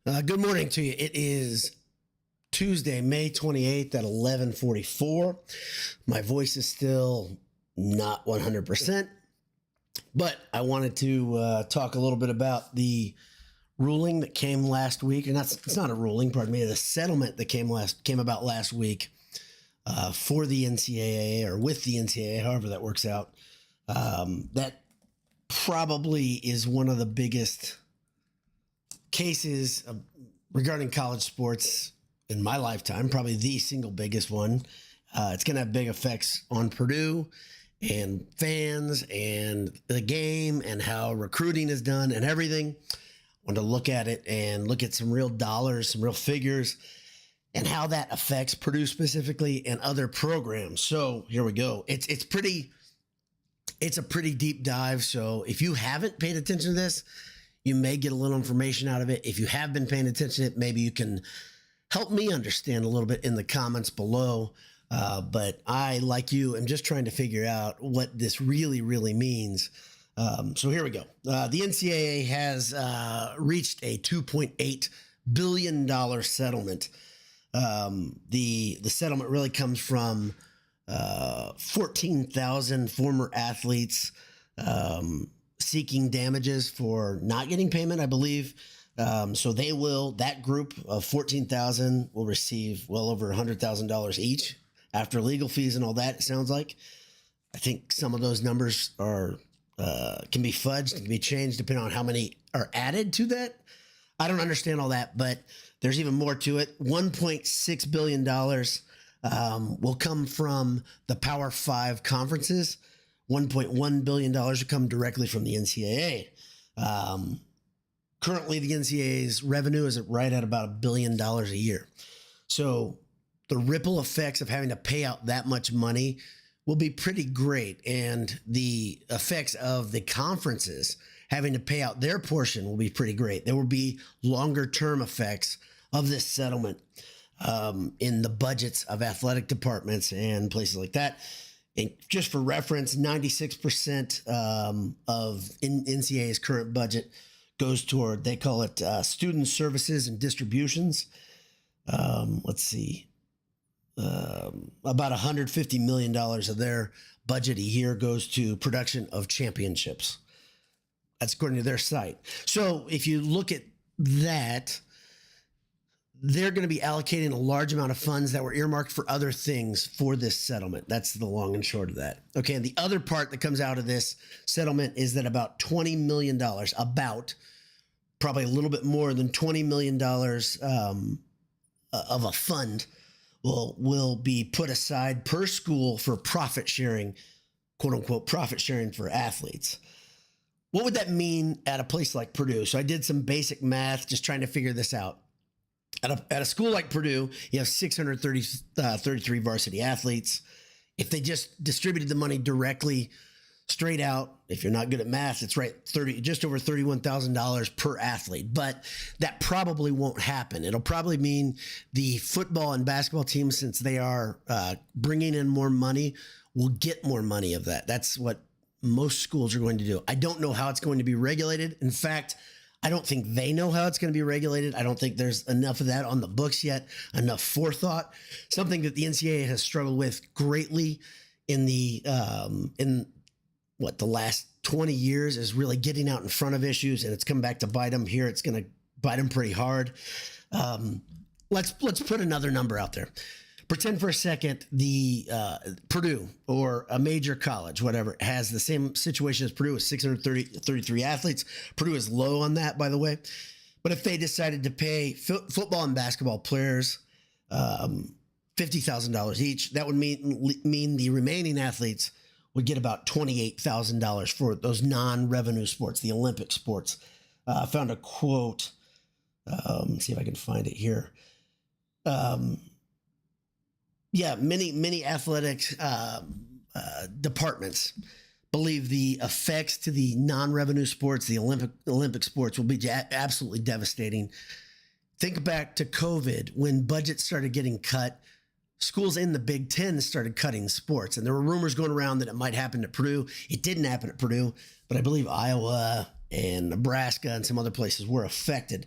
Good morning to you. It is Tuesday, May 28th at 11:44. My voice is still not 100%, but I wanted to talk a little bit about the ruling that came last week. And it's not a ruling, pardon me, the settlement that came about last week for the NCAA, or with the NCAA, however that works out. That probably is one of the biggest cases regarding college sports in my lifetime, probably the single biggest one. It's going to have big effects on Purdue and fans and the game and how recruiting is done and everything. I wanted to look at it and look at some real dollars, some real figures, and how that affects Purdue specifically and other programs. So here we go. It's a pretty deep dive. So if you haven't paid attention to this, you may get a little information out of it. If you have been paying attention to it, maybe you can help me understand a little bit in the comments below. But I, like you, am just trying to figure out what this really, really means. So here we go. The NCAA has reached a $2.8 billion settlement. The settlement really comes from 14,000 former athletes seeking damages for not getting payment, I believe. So that group of 14,000 will receive well over $100,000 each after legal fees and all that, it sounds like. I think some of those numbers are can be fudged, can be changed depending on how many are added to that. I don't understand all that, but there's even more to it. $1.6 billion will come from the Power Five conferences. $1.1 billion will come directly from the NCAA. Currently, the NCAA's revenue is right at about $1 billion a year. So the ripple effects of having to pay out that much money will be pretty great. And the effects of the conferences having to pay out their portion will be pretty great. There will be longer term effects of this settlement in the budgets of athletic departments and places like that. And just for reference, 96% of NCAA's current budget goes toward, they call it student services and distributions. Let's see, about $150 million of their budget a year goes to production of championships. That's according to their site. So if you look at that, they're going to be allocating a large amount of funds that were earmarked for other things for this settlement. That's the long and short of that. Okay. And the other part that comes out of this settlement is that about $20 million, probably a little bit more than $20 million of a fund will be put aside per school for profit sharing, quote unquote, profit sharing for athletes. What would that mean at a place like Purdue? So I did some basic math, just trying to figure this out. At a school like Purdue, you have 633 varsity athletes. If they just distributed the money directly, straight out, if you're not good at math, it's right, just over $31,000 per athlete. But that probably won't happen. It'll probably mean the football and basketball teams, since they are bringing in more money, will get more money of that. That's what most schools are going to do. I don't know how it's going to be regulated. In fact, I don't think they know how it's going to be regulated. I don't think there's enough of that on the books yet, enough forethought. Something that the NCAA has struggled with greatly in the last 20 years is really getting out in front of issues, and it's come back to bite them. Here, it's going to bite them pretty hard. Let's put another number out there. Pretend for a second the Purdue or a major college, whatever, has the same situation as Purdue with 633 athletes. Purdue is low on that, by the way. But if they decided to pay football and basketball players $50,000 each, that would mean the remaining athletes would get about $28,000 for those non-revenue sports, the Olympic sports. I found a quote. Let's see if I can find it here. Many athletics departments believe the effects to the non-revenue sports, the Olympic sports, will be absolutely devastating. Think back to COVID when budgets started getting cut. Schools in the Big Ten started cutting sports, and there were rumors going around that it might happen at Purdue. It didn't happen at Purdue, but I believe Iowa and Nebraska and some other places were affected.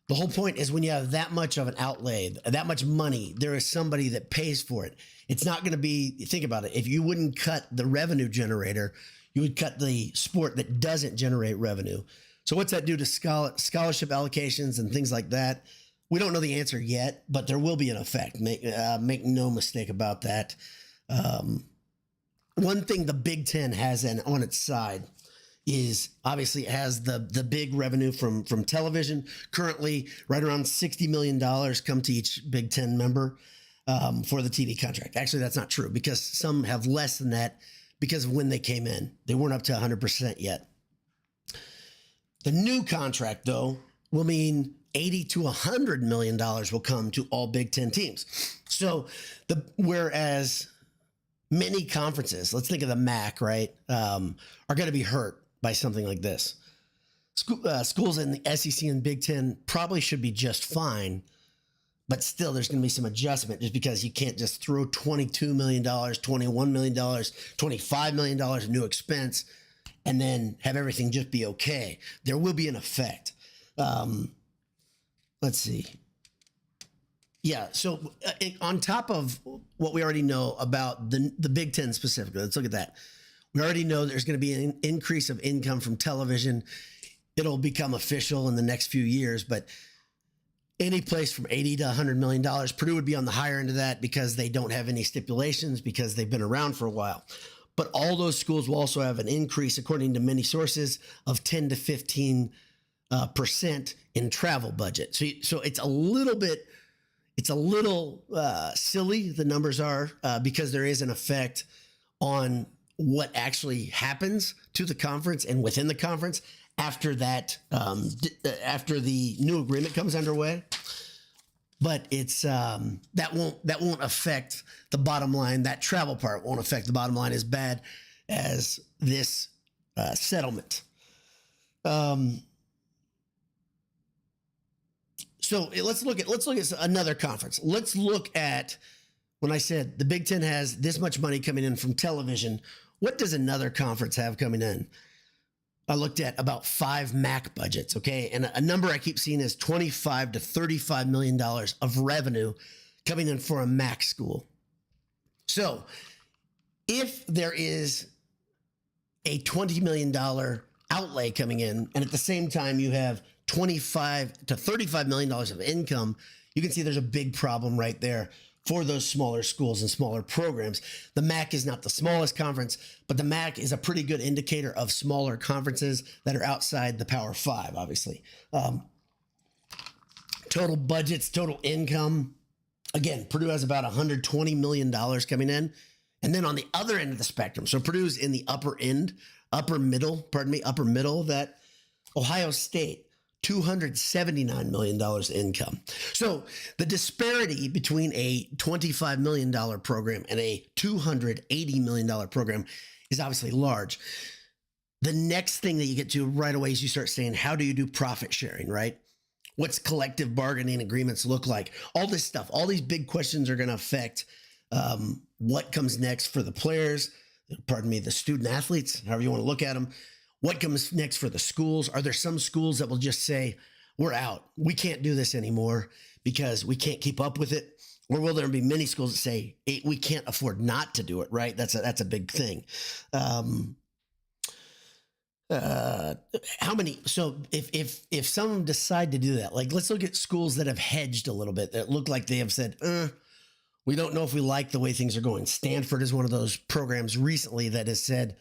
The whole point is when you have that much of an outlay, that much money, there is somebody that pays for it. It's not going to be, think about it. If you wouldn't cut the revenue generator, you would cut the sport that doesn't generate revenue. So what's that do to scholarship allocations and things like that? We don't know the answer yet, but there will be an effect. Make no mistake about that. One thing the Big Ten has on its side is obviously it has the big revenue from television. Currently, right around $60 million come to each Big Ten member for the TV contract. Actually, that's not true because some have less than that because of when they came in. They weren't up to 100% yet. The new contract, though, will mean $80 to $100 million will come to all Big Ten teams. So whereas many conferences, let's think of the MAC, right, are going to be hurt by something like this. Schools in the SEC and Big Ten probably should be just fine, but still there's going to be some adjustment just because you can't just throw $22 million, $21 million, $25 million in new expense and then have everything just be okay. There will be an effect. Let's see. Yeah, so on top of what we already know about the Big Ten specifically, let's look at that. We already know there's going to be an increase of income from television. It'll become official in the next few years, but any place from $80 to $100 million, Purdue would be on the higher end of that because they don't have any stipulations because they've been around for a while. But all those schools will also have an increase, according to many sources, of 10 to 15% in travel budget. So it's a little bit, silly, the numbers are, because there is an effect on what actually happens to the conference and within the conference after that, after the new agreement comes underway. But it's that won't affect the bottom line. That travel part won't affect the bottom line as bad as this settlement. So let's look at another conference. Let's look at when I said the Big Ten has this much money coming in from television. What does another conference have coming in? I looked at about 5 MAC budgets, okay? And a number I keep seeing is $25 to $35 million of revenue coming in for a MAC school. So if there is a $20 million outlay coming in, and at the same time you have $25 to $35 million of income, you can see there's a big problem right there for those smaller schools and smaller programs. The MAC is not the smallest conference, but the MAC is a pretty good indicator of smaller conferences that are outside the Power Five, obviously. Total budgets, total income. Again, Purdue has about $120 million coming in. And then on the other end of the spectrum, so Purdue's in the upper middle of that. Ohio State, $279 million income. So the disparity between a $25 million program and a $280 million program is obviously large. The next thing that you get to right away is you start saying, how do you do profit sharing, right? What's collective bargaining agreements look like? All this stuff, all these big questions are going to affect what comes next for the players, the student athletes, however you want to look at them. What comes next for the schools? Are there some schools that will just say, we're out, we can't do this anymore because we can't keep up with it? Or will there be many schools that say, hey, we can't afford not to do it, right? That's a big thing. How many? So if some decide to do that, like let's look at schools that have hedged a little bit, that look like they have said, we don't know if we like the way things are going. Stanford is one of those programs recently that has said,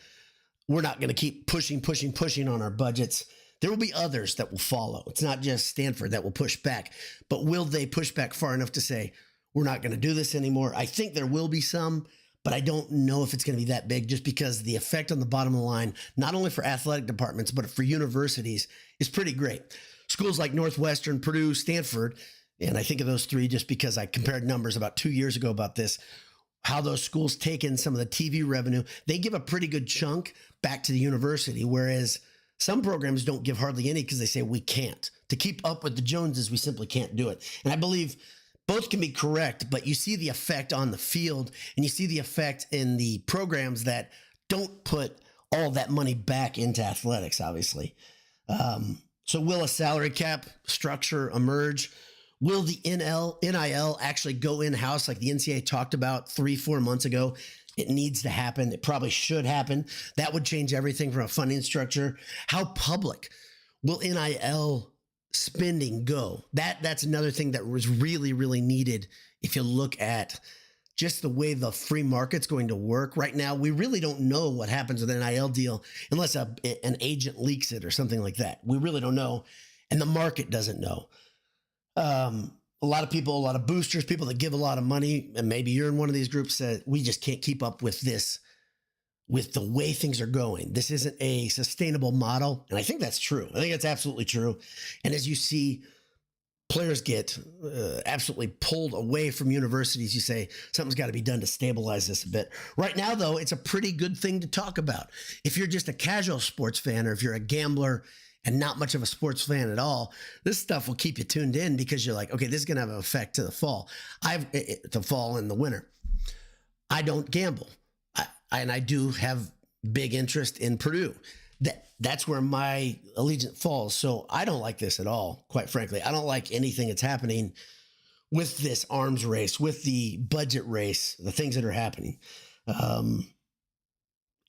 we're not going to keep pushing on our budgets. There will be others that will follow. It's not just Stanford that will push back, but will they push back far enough to say, we're not going to do this anymore? I think there will be some, but I don't know if it's going to be that big just because the effect on the bottom of the line, not only for athletic departments, but for universities is pretty great. Schools like Northwestern, Purdue, Stanford, and I think of those three just because I compared numbers about 2 years ago about this, how those schools take in some of the TV revenue. They give a pretty good chunk back to the university, whereas some programs don't give hardly any because they say we can't. To keep up with the Joneses, we simply can't do it. And I believe both can be correct, but you see the effect on the field and you see the effect in the programs that don't put all that money back into athletics, obviously. So will a salary cap structure emerge? Will the NIL actually go in-house like the NCAA talked about 3-4 months ago? It needs to happen. It probably should happen. That would change everything from a funding structure. How public will NIL spending go? That's another thing that was really, really needed if you look at just the way the free market's going to work. Right now, we really don't know what happens with an NIL deal unless an agent leaks it or something like that. We really don't know, and the market doesn't know. A lot of people, a lot of boosters, people that give a lot of money, and maybe you're in one of these groups, that we just can't keep up with this, with the way things are going. This isn't a sustainable model. And I think that's true. I think that's absolutely true. And as you see players get absolutely pulled away from universities, you say something's got to be done to stabilize this a bit. Right now, though, it's a pretty good thing to talk about. If you're just a casual sports fan, or if you're a gambler and not much of a sports fan at all, this stuff will keep you tuned in because you're like, okay, this is going to have an effect to the fall. The fall and the winter. I don't gamble. And I do have big interest in Purdue. That's where my allegiance falls. So I don't like this at all, quite frankly. I don't like anything that's happening with this arms race, with the budget race, the things that are happening. And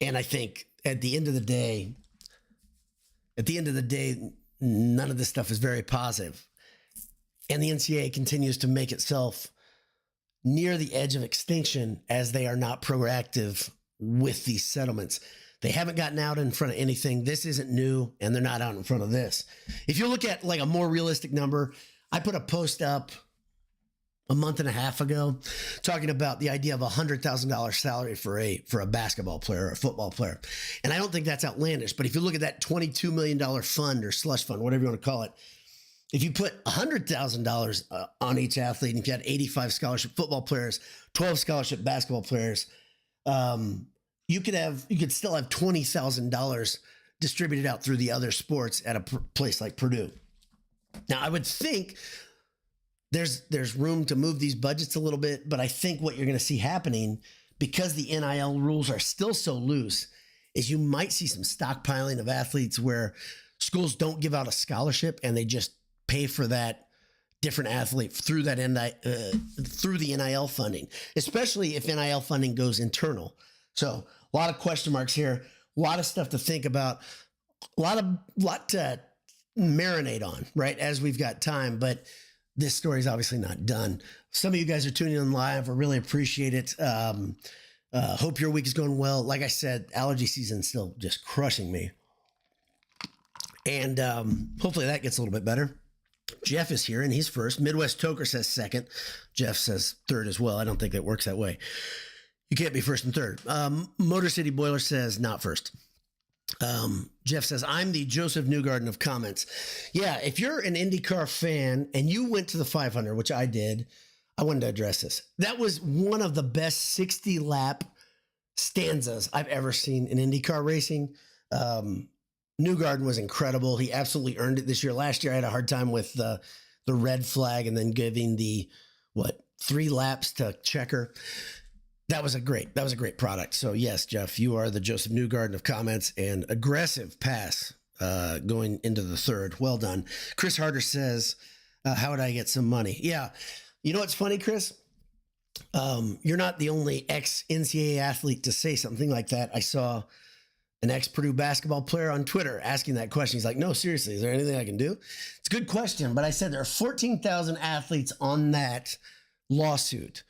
I think at the end of the day, none of this stuff is very positive. And the NCAA continues to make itself near the edge of extinction as they are not proactive with these settlements. They haven't gotten out in front of anything. This isn't new, and they're not out in front of this. If you look at like a more realistic number, I put a post up a month and a half ago talking about the idea of $100,000 salary for a basketball player or a football player. And I don't think that's outlandish, but if you look at that $22 million fund or slush fund, whatever you want to call it, if you put $100,000 on each athlete, and if you had 85 scholarship football players, 12 scholarship basketball players, you could still have $20,000 distributed out through the other sports at a place like Purdue. Now, I would think there's room to move these budgets a little bit, but I think what you're going to see happening, because the NIL rules are still so loose, is you might see some stockpiling of athletes where schools don't give out a scholarship and they just pay for that different athlete through that through the NIL funding, especially if NIL funding goes internal. So a lot of question marks here, a lot of stuff to think about, a lot to marinate on, right, as we've got time. But this story is obviously not done. Some of you guys are tuning in live. I really appreciate it. Hope your week is going well. Like I said, allergy season is still just crushing me. And hopefully that gets a little bit better. Jeff is here, and he's first. Midwest Toker says second. Jeff says third as well. I don't think it works that way. You can't be first and third. Motor City Boiler says not first. Jeff says, I'm the Joseph Newgarden of comments. Yeah, if you're an IndyCar fan and you went to the 500, which I did, I wanted to address this. That was one of the best 60-lap stanzas I've ever seen in IndyCar racing. Newgarden was incredible. He absolutely earned it this year. Last year, I had a hard time with the red flag and then giving the, 3 laps to Checker. That was a great product. So yes, Jeff, you are the Joseph Newgarden of comments, and aggressive pass going into the third. Well done. Chris Harder says, how would I get some money? Yeah. You know what's funny, Chris? You're not the only ex-NCAA athlete to say something like that. I saw an ex-Purdue basketball player on Twitter asking that question. He's like, no, seriously, is there anything I can do? It's a good question, but I said there are 14,000 athletes on that lawsuit.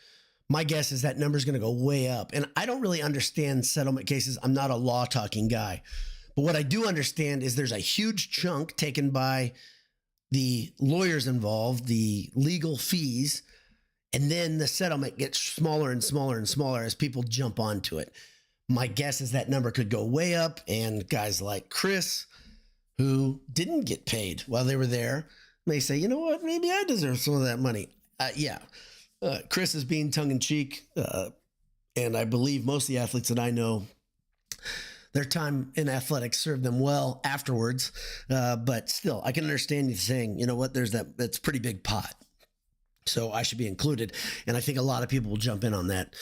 My guess is that number is going to go way up. And I don't really understand settlement cases. I'm not a law talking guy. But what I do understand is there's a huge chunk taken by the lawyers involved, the legal fees, and then the settlement gets smaller and smaller and smaller as people jump onto it. My guess is that number could go way up, and guys like Chris, who didn't get paid while they were there, may say, you know what, maybe I deserve some of that money. Chris is being tongue-in-cheek, and I believe most of the athletes that I know, their time in athletics served them well afterwards. But still, I can understand you saying, you know what, that's a pretty big pot. So I should be included. And I think a lot of people will jump in on that.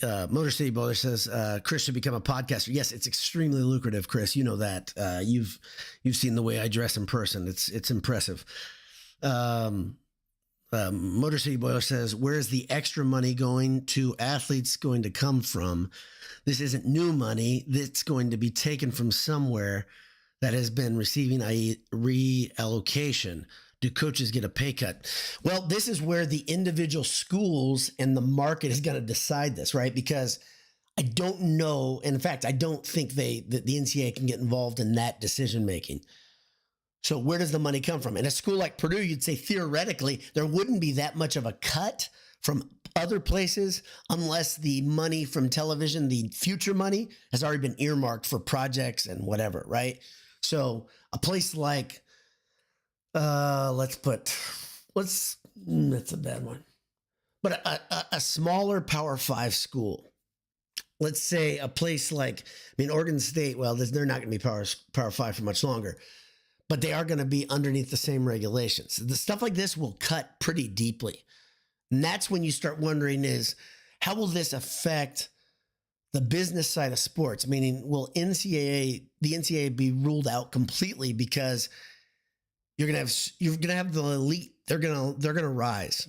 Motor City Bowler says Chris should become a podcaster. Yes, it's extremely lucrative, Chris. You know that. You've seen the way I dress in person. It's impressive. Motor City Boiler says, where is the extra money going to athletes going to come from? This isn't new money. That's going to be taken from somewhere that has been receiving a reallocation. Do coaches get a pay cut? Well, this is where the individual schools and the market is going to decide this, right? Because I don't know. And in fact, I don't think that the NCAA can get involved in that decision making. So where does the money come from? In a school like Purdue, you'd say theoretically, there wouldn't be that much of a cut from other places unless the money from television, the future money, has already been earmarked for projects and whatever, right? So a place like, that's a bad one. But a smaller Power 5 school, let's say a place like, Oregon State, well, they're not going to be Power 5 for much longer, but they are going to be underneath the same regulations. The stuff like this will cut pretty deeply. And that's when you start wondering is, how will this affect the business side of sports? Meaning, will the NCAA be ruled out completely because you're going to have the elite, they're going to rise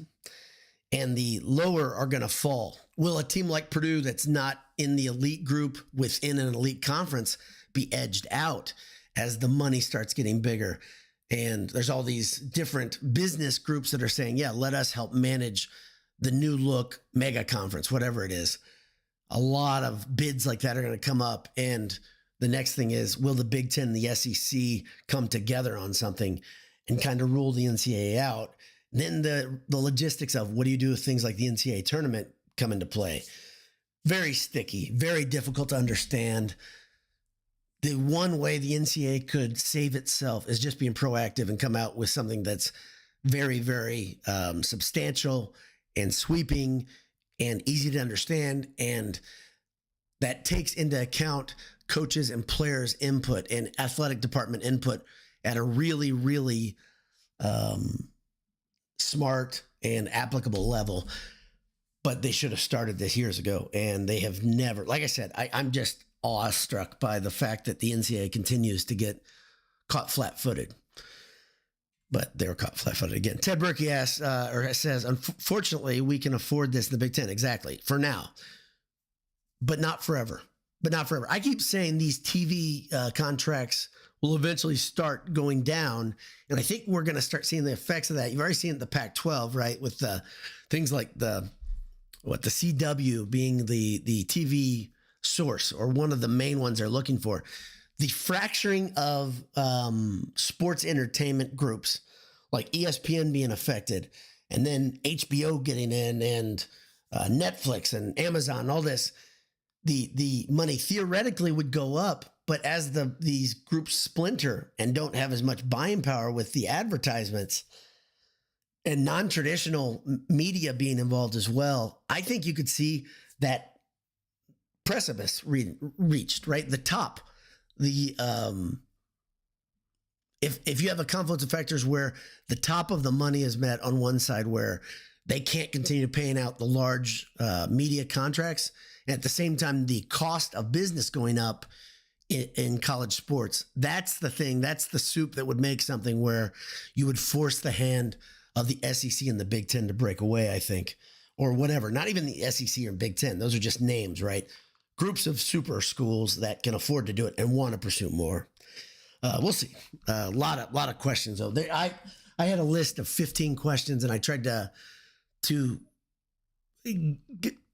and the lower are going to fall. Will a team like Purdue that's not in the elite group within an elite conference be edged out as the money starts getting bigger? And there's all these different business groups that are saying, yeah, let us help manage the new look mega conference, whatever it is. A lot of bids like that are going to come up. And the next thing is, will the Big Ten and the SEC come together on something and kind of rule the NCAA out? Then the logistics of what do you do with things like the NCAA tournament come into play. Very sticky, very difficult to understand. The one way the NCAA could save itself is just being proactive and come out with something that's very, very substantial and sweeping and easy to understand. And that takes into account coaches and players' input and athletic department input at a really, really smart and applicable level. But they should have started this years ago. And they have never, like I said, I'm just awestruck by the fact that the NCAA continues to get caught flat-footed. But they were caught flat-footed again. Ted Berkey asks, or says, unfortunately, we can afford this in the Big Ten. Exactly. For now. But not forever. I keep saying these TV contracts will eventually start going down. And I think we're going to start seeing the effects of that. You've already seen it in the Pac-12, right? With things like the CW being the TV source or one of the main ones they're looking for. The fracturing of sports entertainment groups like ESPN being affected, and then HBO getting in, and Netflix and Amazon and all this, the money theoretically would go up, but as these groups splinter and don't have as much buying power with the advertisements and non-traditional media being involved as well, I think you could see that precipice reached, right? The top. If you have a confluence of factors where the top of the money is met on one side, where they can't continue paying out the large media contracts, and at the same time the cost of business going up in college sports, that's the thing, that's the soup that would make something where you would force the hand of the SEC and the Big Ten to break away, I think, or whatever. Not even the SEC or Big Ten. Those are just names, right? Groups of super schools that can afford to do it and want to pursue more. We'll see. A lot of questions though. I had a list of 15 questions and I tried to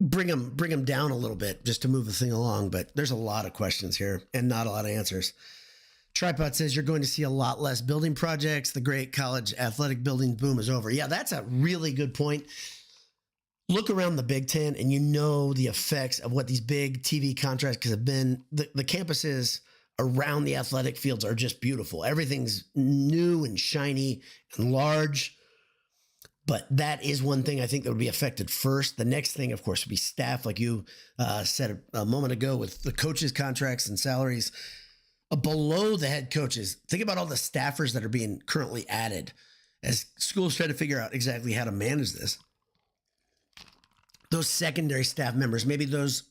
bring them down a little bit just to move the thing along. But there's a lot of questions here and not a lot of answers. Tripod says you're going to see a lot less building projects. The great college athletic building boom is over. Yeah, that's a really good point. Look around the Big Ten and you know the effects of what these big TV contracts have been. The campuses around the athletic fields are just beautiful. Everything's new and shiny and large. But that is one thing I think that would be affected first. The next thing, of course, would be staff, like you said a moment ago, with the coaches' contracts and salaries. Below the head coaches, think about all the staffers that are being currently added as schools try to figure out exactly how to manage this. those secondary staff members, maybe those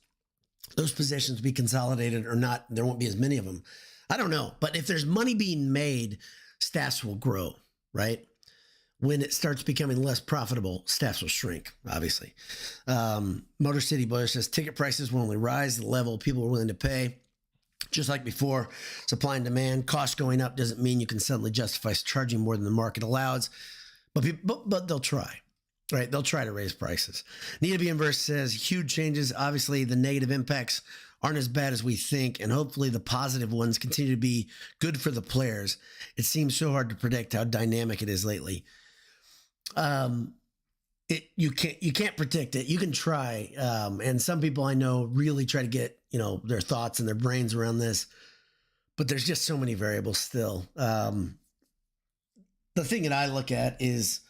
positions be consolidated or not. There won't be as many of them. I don't know. But if there's money being made, staffs will grow, right? When it starts becoming less profitable, staffs will shrink, obviously. Motor City Boiler says ticket prices will only rise to the level people are willing to pay. Just like before, supply and demand, cost going up doesn't mean you can suddenly justify charging more than the market allows. But they'll try, right? They'll try to raise prices. Need to be inverse says huge changes. Obviously, the negative impacts aren't as bad as we think, and hopefully the positive ones continue to be good for the players. It seems so hard to predict how dynamic it is lately. You can't predict it. You can try, and some people I know really try to get their thoughts and their brains around this, but there's just so many variables still. The thing that I look at is,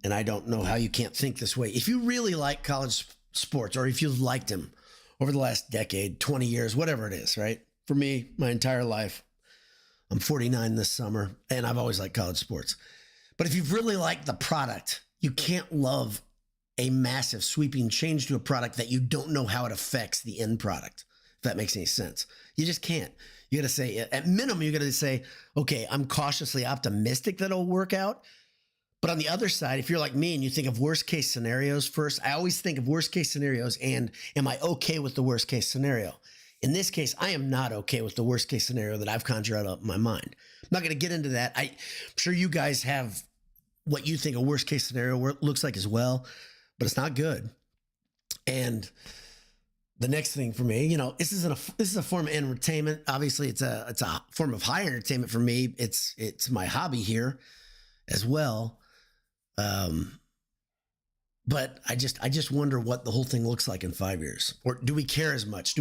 and I don't know how you can't think this way. If you really like college sports, or if you've liked them over the last decade, 20 years, whatever it is, right? For me, my entire life, I'm 49 this summer, and I've always liked college sports. But if you've really liked the product, you can't love a massive sweeping change to a product that you don't know how it affects the end product, if that makes any sense. You just can't. You got to say, at minimum, you got to say, okay, I'm cautiously optimistic that it'll work out. But on the other side, if you're like me and you think of worst case scenarios first, I always think of worst case scenarios and am I okay with the worst case scenario? In this case, I am not okay with the worst case scenario that I've conjured up in my mind. I'm not going to get into that. I'm sure you guys have what you think a worst case scenario looks like as well, but it's not good. And the next thing for me, this is a form of entertainment. Obviously, it's a form of higher entertainment for me. It's my hobby here as well. But I just wonder what the whole thing looks like in 5 years. Or do we care as much?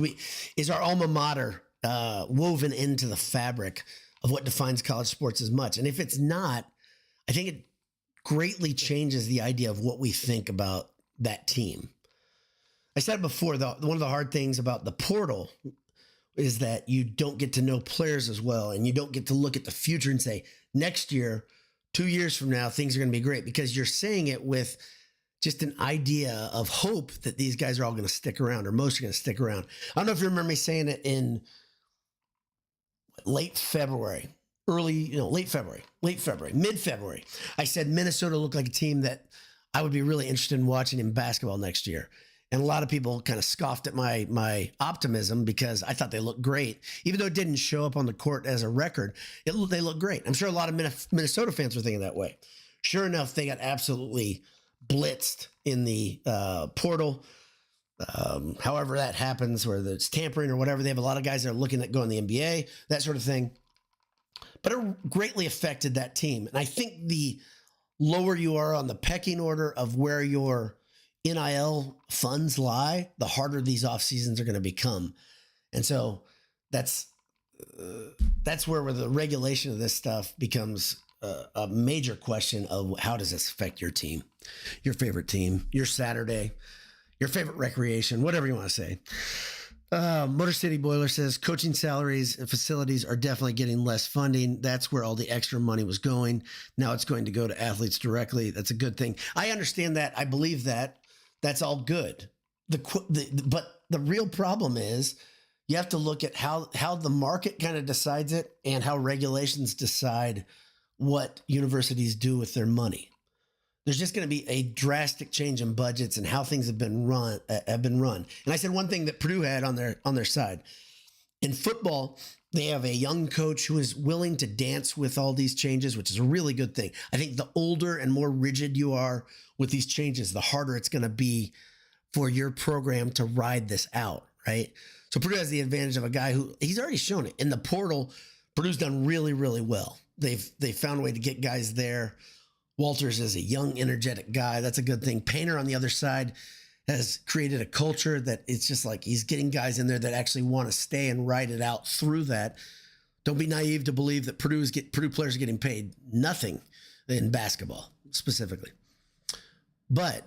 Is our alma mater woven into the fabric of what defines college sports as much? And if it's not, I think it greatly changes the idea of what we think about that team. I said before, one of the hard things about the portal is that you don't get to know players as well, and you don't get to look at the future and say, next year, 2 years from now, things are going to be great, because you're saying it with just an idea of hope that these guys are all going to stick around, or most are going to stick around. I don't know if you remember me saying it in late February, mid-February. I said Minnesota looked like a team that I would be really interested in watching in basketball next year. And a lot of people kind of scoffed at my optimism because I thought they looked great. Even though it didn't show up on the court as a record, they looked great. I'm sure a lot of Minnesota fans were thinking that way. Sure enough, they got absolutely blitzed in the portal. However that happens, whether it's tampering or whatever, they have a lot of guys that are looking at going to the NBA, that sort of thing. But it greatly affected that team. And I think the lower you are on the pecking order of where your NIL funds lie, the harder these off seasons are going to become. And so that's where the regulation of this stuff becomes a major question of how does this affect your team, your favorite team, your Saturday, your favorite recreation, whatever you want to say. Motor City Boiler says coaching salaries and facilities are definitely getting less funding. That's where all the extra money was going. Now it's going to go to athletes directly. That's a good thing. I understand that. I believe that. That's all good. But the real problem is you have to look at how the market kind of decides it and how regulations decide what universities do with their money. There's just going to be a drastic change in budgets and how things have been run. And I said one thing that Purdue had on their side. In football, they have a young coach who is willing to dance with all these changes, which is a really good thing. I think the older and more rigid you are with these changes, the harder it's going to be for your program to ride this out, right? So Purdue has the advantage of a guy who he's already shown it. In the portal, Purdue's done really, really well. They've found a way to get guys there. Walters is a young, energetic guy. That's a good thing. Painter on the other side has created a culture that it's just like he's getting guys in there that actually want to stay and ride it out through that. Don't be naive to believe that Purdue players are getting paid nothing in basketball specifically. But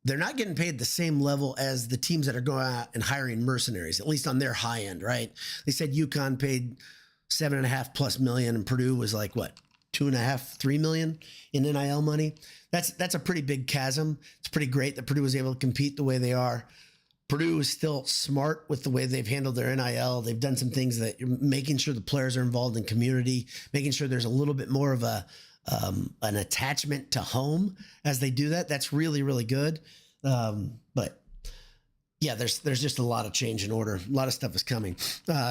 they're not getting paid the same level as the teams that are going out and hiring mercenaries, at least on their high end, right? They said UConn paid $7.5+ million and Purdue was like, what, 2.5, 3 million in NIL money. That's a pretty big chasm. It's pretty great that Purdue was able to compete the way they are. Purdue is still smart with the way they've handled their NIL. They've done some things that you're making sure the players are involved in community, making sure there's a little bit more of an attachment to home as they do that. That's really, really good. But yeah, there's just a lot of change in order. A lot of stuff is coming.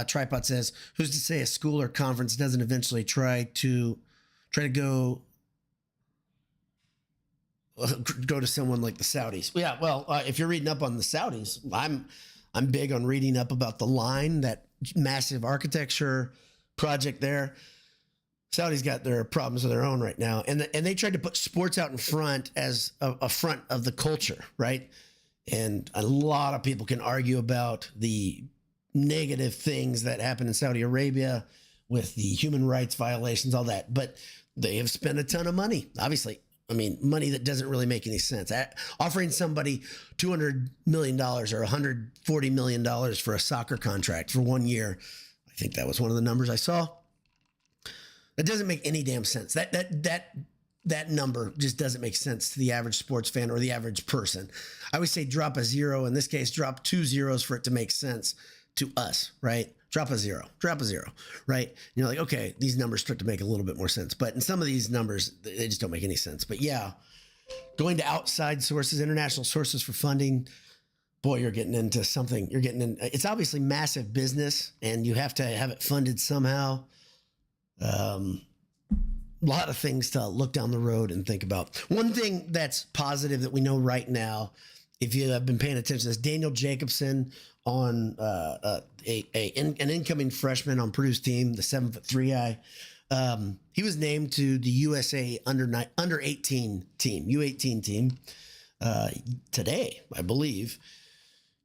Tripod says, who's to say a school or conference doesn't eventually try to go to someone like the Saudis? Yeah, well, if you're reading up on the Saudis, I'm big on reading up about the line, that massive architecture project there. Saudis got their problems of their own right now, and they tried to put sports out in front as a front of the culture, right? And a lot of people can argue about the negative things that happen in Saudi Arabia with the human rights violations, all that, but they have spent a ton of money, obviously. I mean, money that doesn't really make any sense. Offering somebody $200 million or $140 million for a soccer contract for 1 year, I think that was one of the numbers I saw. That doesn't make any damn sense. That number just doesn't make sense to the average sports fan or the average person. I always say drop a zero. In this case, drop 2 zeros for it to make sense to us, right? Drop a zero, right? And you're like, okay, these numbers start to make a little bit more sense. But in some of these numbers, they just don't make any sense. But yeah, going to outside sources, international sources for funding, boy, you're getting into something. It's obviously massive business, and you have to have it funded somehow. A lot of things to look down the road and think about. One thing that's positive that we know right now, if you have been paying attention, is Daniel Jacobson on an incoming freshman on Purdue's team, the 7'3" guy. He was named to the USA under 18 team, U18 team today, I believe.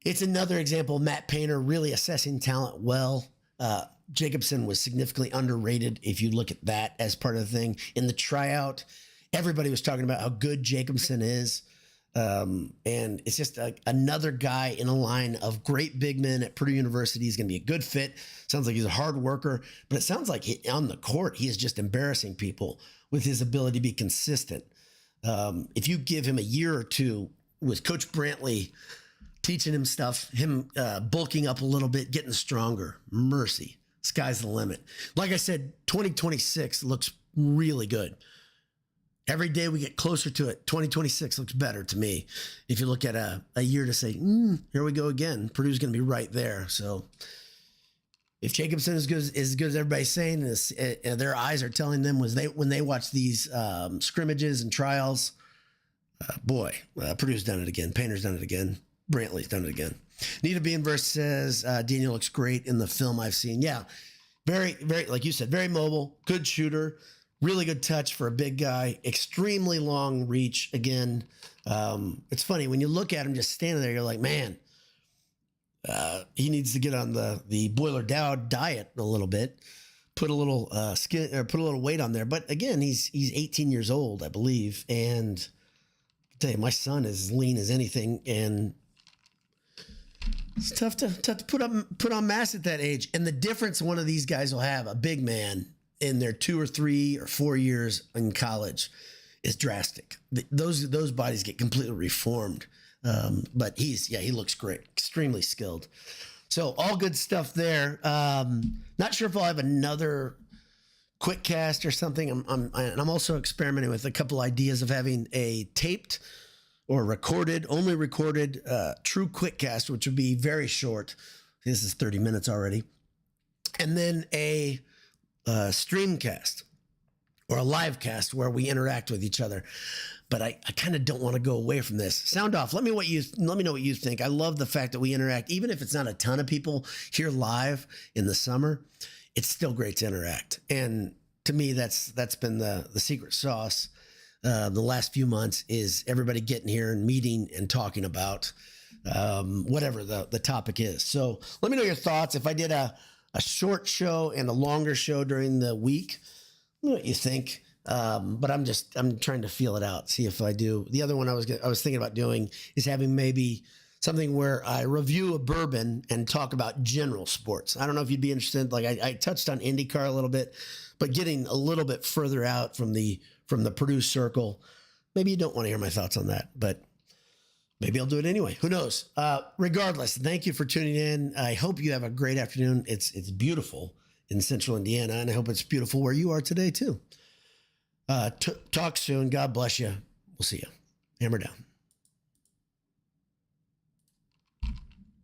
It's another example of Matt Painter really assessing talent well. Jacobson was significantly underrated if you look at that as part of the thing. In the tryout, everybody was talking about how good Jacobson is. And it's just another guy in a line of great big men at Purdue University. He's going to be a good fit. Sounds like he's a hard worker, but it sounds like on the court, he is just embarrassing people with his ability to be consistent. If you give him a year or two with Coach Brantley teaching him stuff, him bulking up a little bit, getting stronger, mercy, sky's the limit. Like I said, 2026 looks really good. Every day we get closer to it, 2026 looks better to me. If you look at a year to say, here we go again, Purdue's going to be right there. So if Jacobson is as good as everybody's saying, their eyes are telling them when they watch these scrimmages and trials, Purdue's done it again. Painter's done it again. Brantley's done it again. Nita Beanverse says, Daniel looks great in the film I've seen. Yeah, very, very, like you said, very mobile, good shooter. Really good touch for a big guy. Extremely long reach. Again, it's funny when you look at him just standing there. You're like, man, he needs to get on the Boiler Dowd diet a little bit. Put a little put a little weight on there. But again, he's 18 years old, I believe, and I'll tell you, my son is as lean as anything, and it's tough to put on mass at that age. And the difference one of these guys will have, a big man, in their 2 or 3 or 4 years in college is drastic. Those bodies get completely reformed. But he looks great, extremely skilled. So all good stuff there. Not sure if I'll have another QuickCast or something. I'm also experimenting with a couple ideas of having a taped or only recorded true QuickCast, which would be very short. This is 30 minutes already. And then a streamcast or a live cast where we interact with each other. But I kind of don't want to go away from this. Sound off. Let me know what you think. I love the fact that we interact, even if it's not a ton of people here live in the summer. It's still great to interact, and to me, that's been the secret sauce. The last few months is everybody getting here and meeting and talking about whatever the topic is. So let me know your thoughts. If I did a short show and a longer show during the week, let me know what you think. But I'm trying to feel it out, see if I do. The other one I was thinking about doing is having maybe something where I review a bourbon and talk about general sports. I don't know if you'd be interested. Like I touched on IndyCar a little bit, but getting a little bit further out from the Purdue circle, maybe you don't want to hear my thoughts on that, but maybe I'll do it anyway. Who knows? Regardless, thank you for tuning in. I hope you have a great afternoon. It's beautiful in Central Indiana, and I hope it's beautiful where you are today too. Talk soon. God bless you. We'll see you. Hammer down.